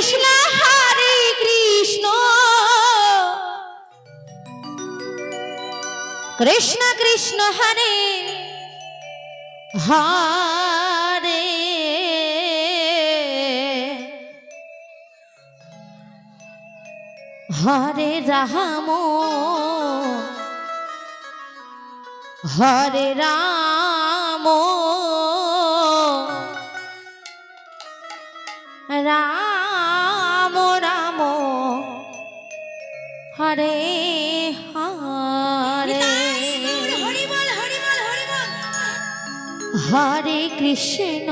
কৃষ্ণ হরে কৃষ্ণ কৃষ্ণ কৃষ্ণ হরে হরে হরে রাম হরে রাম রাম রাম হরে হরে হরে কৃষ্ণ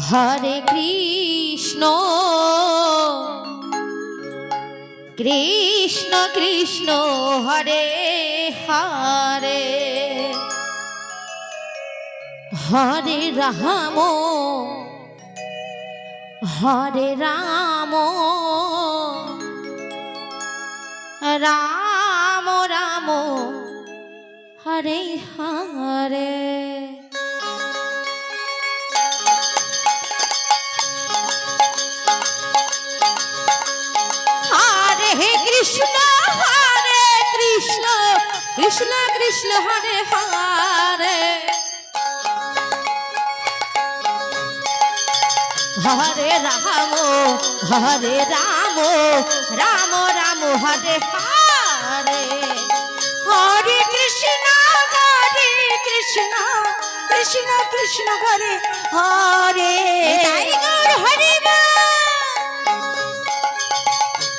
হরে কৃষ্ণ কৃষ্ণ কৃষ্ণ হরে হরে হরে রাম হরে রাম রাম রাম হরে হরে কৃষ্ণ হরে কৃষ্ণ কৃষ্ণ কৃষ্ণ হরে হরে হরে রাম হরে রাম রাম রাম হরে হরে হরে কৃষ্ণ কৃষ্ণ কৃষ্ণ হরে হরে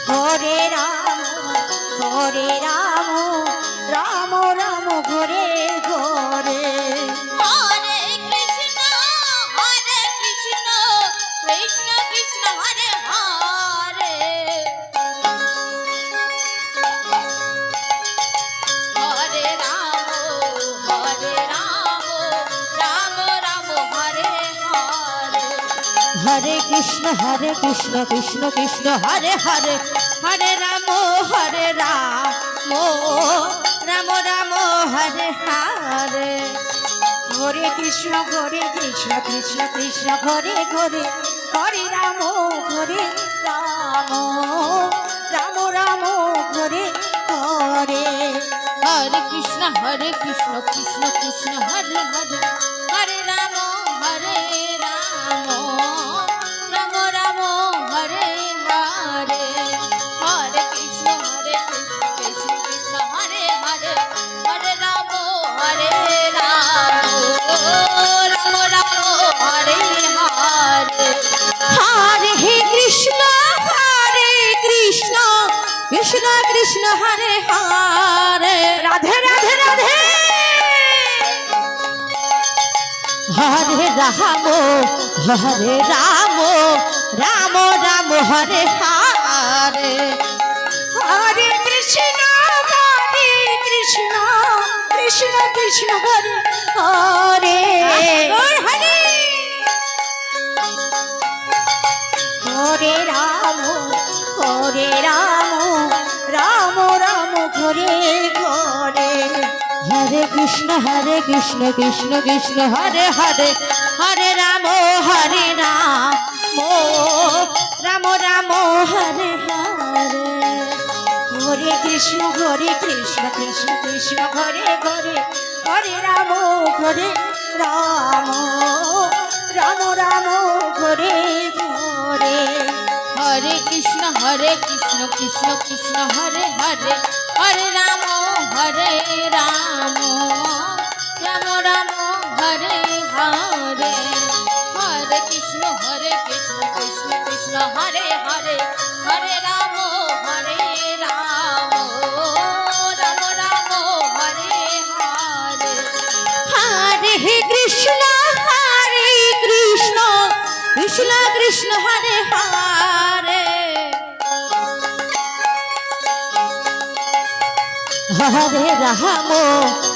হরে হরে রাম রাম রাম ঘরে ঘরে হরে কৃষ্ণ কৃষ্ণ কৃষ্ণ হরে হরে হরে রাম রাম রাম হরে হরে হরে কৃষ্ণ কৃষ্ণ কৃষ্ণ হরে হরে হরে রাম রাম রাম হরে হরে হরে কৃষ্ণ কৃষ্ণ কৃষ্ণ ঘরে ঘরে হরে রাম রাম রাম রাম ঘরে হরে হরে কৃষ্ণ কৃষ্ণ কৃষ্ণ হরে হরে হরে রাম রাম রাম হরে হরে হরে কৃষ্ণ কৃষ্ণ হরে হরে হরে রাম রাম রাম হরে হরে হরে কৃষ্ণ কৃষ্ণ কৃষ্ণ হরে হরে রাধে রাধে রাধে হরে রাম রাম রাম হরে হরে হরে কৃষ্ণ কৃষ্ণ হরে হরে হরে হরে রাম রাম রাম ঘরে ঘরে হরে কৃষ্ণ কৃষ্ণ হরে হরে হরে রাম রাম রাম হরে হরে হরে কৃষ্ণ কৃষ্ণ ঘরে ঘরে হরে রাম রাম রাম ঘরে ঘরে হরে কৃষ্ণ কৃষ্ণ হরে হরে হরে রাম রাম রাম হরে হরে হরে কৃষ্ণ কৃষ্ণ হরে হরে হরে রাম রাম রাম হরে হরে হরে কৃষ্ণ কৃষ্ণ হরে হরে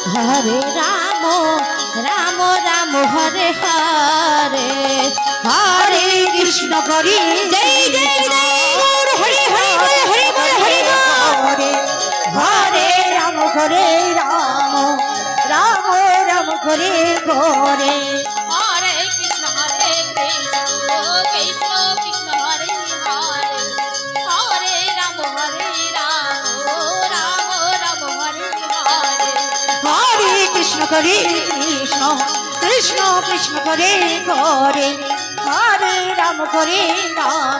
হরে রাম রাম রাম হরে হরে হরে কৃষ্ণ করি জয় জয় জয় হরে হরে হরে হরে হরে হরে রাম হরে রাম রাম রাম হরে হরে হরে কৃষ্ণ কৃষ্ণ করে কৃষ্ণ কৃষ্ণ কৃষ্ণ করে করে হরে রাম করে রাম